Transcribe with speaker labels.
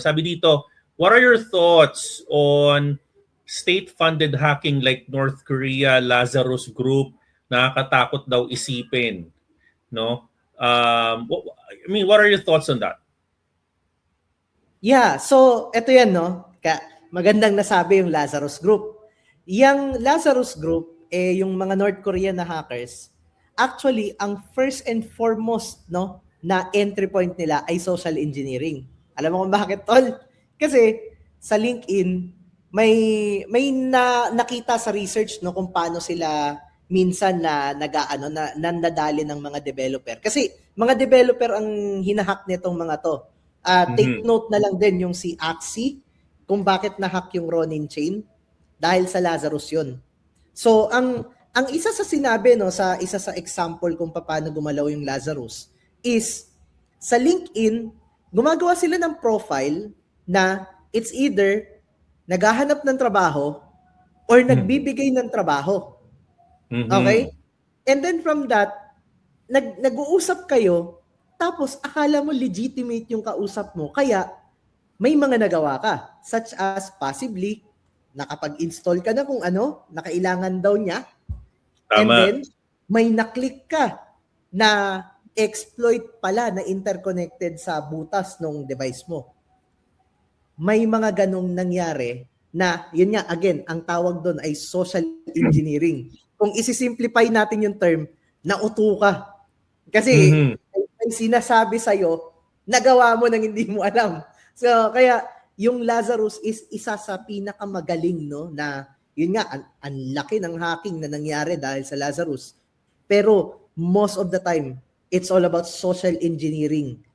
Speaker 1: Sabi dito, what are your thoughts on state-funded hacking like North Korea, Lazarus Group? Nakakatakot daw isipin, no? I mean, what are your thoughts on that?
Speaker 2: Yeah, so ito yan, no? Magandang nasabi yung Lazarus Group. Yung Lazarus Group, yung mga North Korean na hackers, actually, ang first and foremost, no, na entry point nila ay social engineering. Alam mo kung bakit, tol? Kasi sa LinkedIn, may nakita sa research, no, kung paano sila minsan na nadali ng mga developer. Kasi mga developer ang hinahack nitong mga to. Take note na lang din yung si Axie kung bakit na-hack yung Ronin chain dahil sa Lazarus yun. So ang isa sa sinabi, no, sa isa sa example kung paano gumalaw yung Lazarus is sa LinkedIn gumagawa sila ng profile na it's either naghahanap ng trabaho or nagbibigay ng trabaho. Okay? And then from that nag-uusap kayo. Tapos, akala mo legitimate yung kausap mo. Kaya, may mga nagawa ka. Such as, possibly, nakapag-install ka na kung ano, nakailangan daw niya.
Speaker 1: Tama.
Speaker 2: And then, may naklik ka na exploit pala na interconnected sa butas ng device mo. May mga ganong nangyari na, yun nga, again, ang tawag doon ay social engineering. Kung isi-simplify natin yung term, nauto ka. Kasi, may sinasabi sa'yo, nagawa mo nang hindi mo alam. So, kaya yung Lazarus is isa sa pinakamagaling, no, na yun nga, ang laki ng hacking na nangyari dahil sa Lazarus. Pero most of the time, it's all about social engineering